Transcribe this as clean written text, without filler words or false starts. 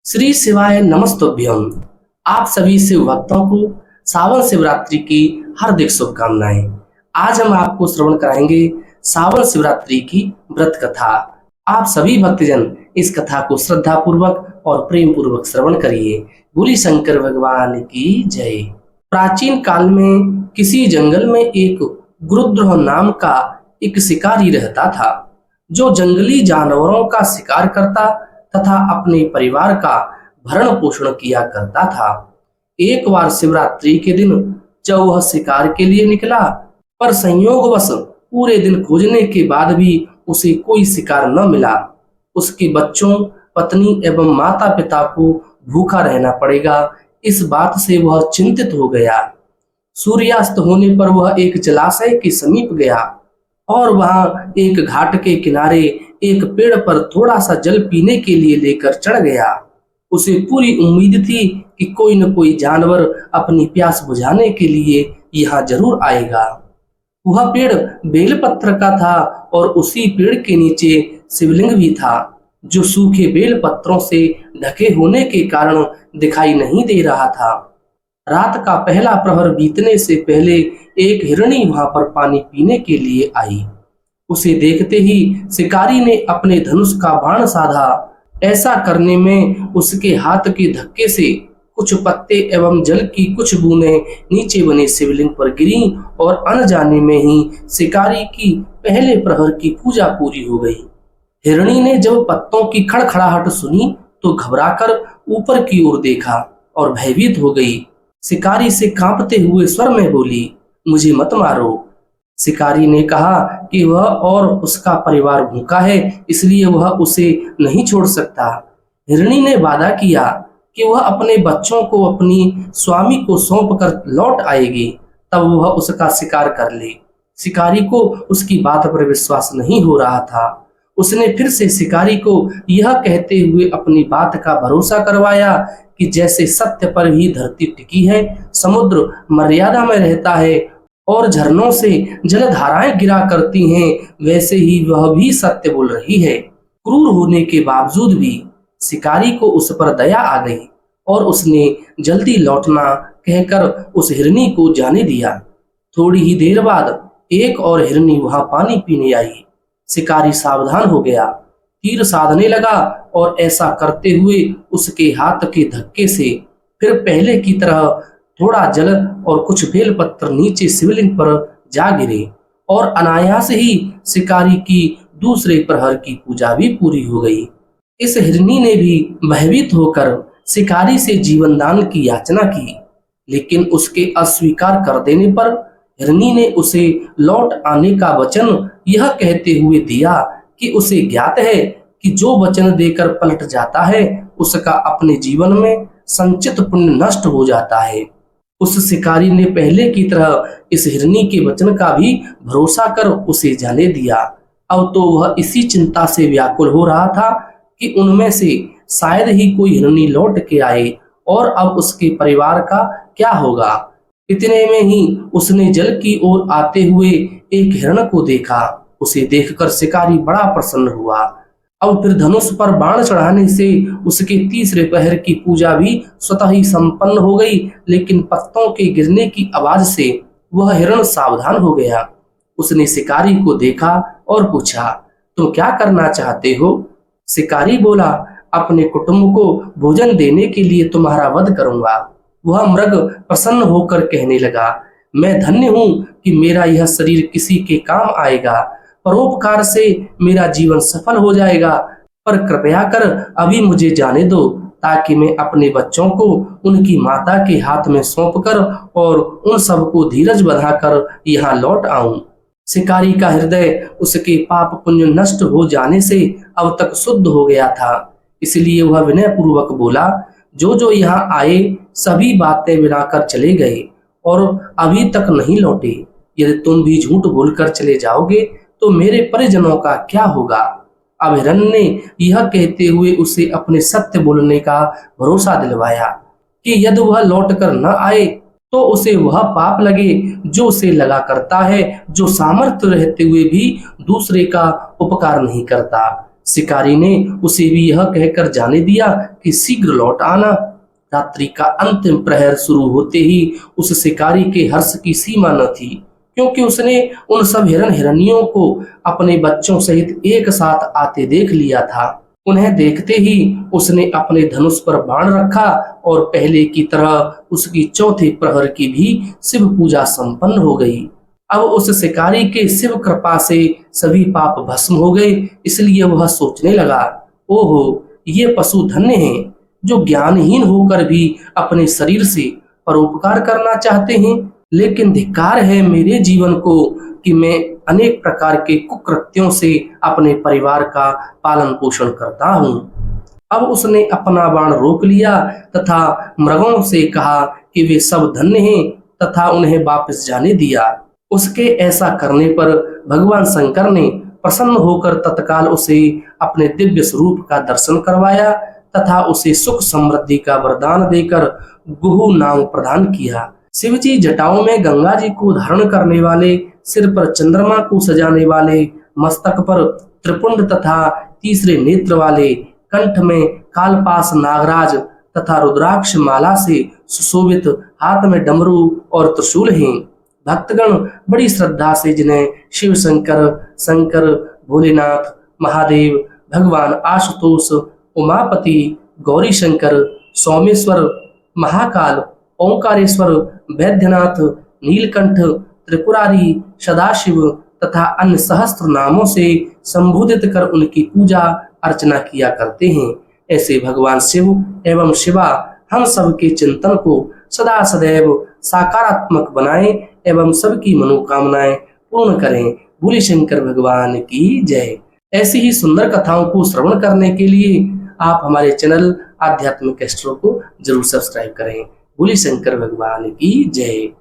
श्री शिवाय नमस्तुभ्यम। आप सभी शिव भक्तों को सावन शिवरात्रि की हार्दिक शुभकामनाएं। आज हम आपको श्रवण कराएंगे सावन शिवरात्रि की व्रत कथा। आप सभी भक्तजन इस कथा को श्रद्धा पूर्वक और प्रेम पूर्वक श्रवण करिए। बोली शंकर भगवान की जय। प्राचीन काल में किसी जंगल में एक गुरुद्रोह नाम का एक शिकारी रहता था, जो जंगली जानवरों का शिकार करता तथा अपने परिवार का भरण पोषण किया करता था। एक बार शिवरात्रि के दिन जब वह शिकार के लिए निकला, पर संयोगवश पूरे दिन खोजने के बाद भी उसे कोई शिकार न मिला। उसके बच्चों, पत्नी एवं माता पिता को भूखा रहना पड़ेगा, इस बात से वह चिंतित हो गया। सूर्यास्त होने पर वह एक जलाशय के समीप गया और वहां एक घाट के किनारे एक पेड़ पर थोड़ा सा जल पीने के लिए लेकर चढ़ गया। उसे पूरी उम्मीद थी कि कोई न कोई जानवर अपनी प्यास बुझाने के लिए यहाँ जरूर आएगा। वह पेड़ बेलपत्र का था और उसी पेड़ के नीचे शिवलिंग भी था, जो सूखे बेल पत्रों से ढके होने के कारण दिखाई नहीं दे रहा था। रात का पहला प्रहर बीतने से पहले एक हिरणी वहां पर पानी पीने के लिए आई। उसे देखते ही शिकारी ने अपने धनुष का बाण साधा। ऐसा करने में उसके हाथ के धक्के से कुछ पत्ते एवं जल की कुछ बूंदें नीचे बने शिवलिंग पर गिरी और अनजाने में ही शिकारी की पहले प्रहर की पूजा पूरी हो गई। हिरणी ने जब पत्तों की खड़खड़ाहट सुनी तो घबराकर ऊपर की ओर देखा और भयभीत हो गई। शिकारी से कांपते हुए स्वर में बोली, मुझे मत मारो। शिकारी ने कहा कि वह और उसका परिवार भूखा है, इसलिए वह उसे नहीं छोड़ सकता। हिरणी ने वादा किया कि वह अपने बच्चों को अपनी स्वामी को सौंप कर लौट आएगी, तब वह उसका शिकार कर ले। शिकारी को उसकी बात पर विश्वास नहीं हो रहा था। उसने फिर से शिकारी को यह कहते हुए अपनी बात का भरोसा करवाया कि जैसे सत्य पर ही धरती टिकी है, समुद्र मर्यादा में रहता है और झरनों से जलधाराएं गिरा करती हैं, वैसे ही वह भी सत्य बोल रही है। क्रूर होने के बावजूद भी शिकारी को उस पर दया आ गई और उसने जल्दी लौटना कहकर उस हिरनी को जाने दिया। थोड़ी ही देर बाद एक और हिरनी वहां पानी पीने आई। शिकारी सावधान हो गया, तीर साधने लगा और ऐसा करते हुए उसके हाथ के धक्के से फिर पहले की तरह थोड़ा जल और कुछ बेलपत्र नीचे शिवलिंग पर जा गिरे और अनायास ही शिकारी की दूसरे प्रहर की पूजा भी पूरी हो गई। इस हिरनी ने भी भयभीत होकर शिकारी से जीवन दान की याचना की, लेकिन उसके अस्वीकार कर देने पर हिरनी ने उसे लौट आने का वचन यह कहते हुए दिया कि उसे ज्ञात है कि जो वचन देकर पलट जाता है उसका अपने जीवन में संचित पुण्य नष्ट हो जाता है। उस शिकारी ने पहले की तरह इस हिरनी के वचन का भी भरोसा कर उसे जाने दिया। अब तो वह इसी चिंता से व्याकुल हो रहा था कि उनमें से शायद ही कोई हिरनी लौट के आए और अब उसके परिवार का क्या होगा। इतने में ही उसने जल की ओर आते हुए एक हिरण को देखा। उसे देखकर शिकारी बड़ा प्रसन्न हुआ। अब फिर धनुष पर बाण चढ़ाने से उसके तीसरे पहर की पूजा भी स्वतः ही संपन्न हो गई, लेकिन पत्तों के गिरने की आवाज से वह हिरण सावधान हो गया। उसने शिकारी को देखा और पूछा, तुम क्या करना चाहते हो? शिकारी बोला, अपने कुटुंब को भोजन देने के लिए तुम्हारा वध करूंगा। वह मृग प्रसन्न होकर कहने लगा, मैं धन्य हूं कि मेरा यह शरीर किसी के काम आएगा। परोपकार से मेरा जीवन सफल हो जाएगा, पर कृपया कर अभी मुझे जाने दो, ताकि मैं अपने बच्चों को उनकी माता के हाथ में सौंपकर और उन सबको धीरज बंधाकर यहाँ लौट आऊं। शिकारी का हृदय उसके पाप पुण्य नष्ट हो जाने से अब तक शुद्ध हो गया था, इसलिए वह विनय पूर्वक बोला, जो जो यहाँ आए सभी बातें मिलाकर चले गए और अभी तक नहीं लौटे। यदि तुम भी झूठ बोलकर चले जाओगे तो मेरे परिजनों का क्या होगा? अब हिरन ने यह कहते हुए उसे अपने सत्य बोलने का भरोसा दिलवाया कि यदि वह लौटकर न आए तो उसे वह पाप लगे जो उसे लगा करता है, जो सामर्थ्य रहते हुए भी दूसरे का उपकार नहीं करता। शिकारी ने उसे भी यह कहकर जाने दिया कि शीघ्र लौट आना। रात्रि का अंतिम प्रहर शुरू होते ही उस शिकारी के हर्ष की सीमा न थी, क्योंकि उसने उन सब हिरन हिरनियों को अपने बच्चों सहित एक साथ आते देख लिया था। उन्हें देखते ही उसने अपने धनुष पर बाण रखा और पहले की तरह उसकी चौथे प्रहर की भी शिव पूजा संपन्न हो गई। अब उस शिकारी के शिव कृपा से सभी पाप भस्म हो गए, इसलिए वह सोचने लगा, ओहो, ये पशु धन्य हैं जो ज्ञानहीन होकर भी अपने शरीर से परोपकार करना चाहते हैं। लेकिन धिक्कार है मेरे जीवन को कि मैं अनेक प्रकार के कुकृत्यों से अपने परिवार का पालन पोषण करता हूँ। अब उसने अपना बाण रोक लिया तथा मृगों से कहा कि वे सब धन्य हैं तथा उन्हें वापस जाने दिया। उसके ऐसा करने पर भगवान शंकर ने प्रसन्न होकर तत्काल उसे अपने दिव्य स्वरूप का दर्शन करवाया तथा उसे सुख समृद्धि का वरदान देकर गुहु नाम प्रदान किया। शिव जी जटाओं में गंगा जी को धारण करने वाले, सिर पर चंद्रमा को सजाने वाले, मस्तक पर त्रिपुंड तथा तीसरे नेत्र वाले, कंठ में कालपास नागराज तथा रुद्राक्ष माला से सुशोभित, हाथ में डमरू और त्रिशूल हैं। भक्तगण बड़ी श्रद्धा से जिन्हें शिव शंकर, शंकर, भोलेनाथ, महादेव, भगवान आशुतोष, उमापति, गौरी शंकर, सोमेश्वर, महाकाल, ओंकारेश्वर, वैद्यनाथ, नीलकंठ, त्रिपुरारी, सदाशिव तथा अन्य सहस्त्र नामों से संबोधित कर उनकी पूजा अर्चना किया करते हैं। ऐसे भगवान शिव एवं शिवा हम सबके चिंतन को सदा सदैव सकारात्मक बनाएं एवं सबकी मनोकामनाएं पूर्ण करें। भोले शंकर भगवान की जय। ऐसी ही सुंदर कथाओं को श्रवण करने के लिए आप हमारे चैनल आध्यात्मिक एस्ट्रो को जरूर सब्सक्राइब करें। भोले शंकर भगवान की जय।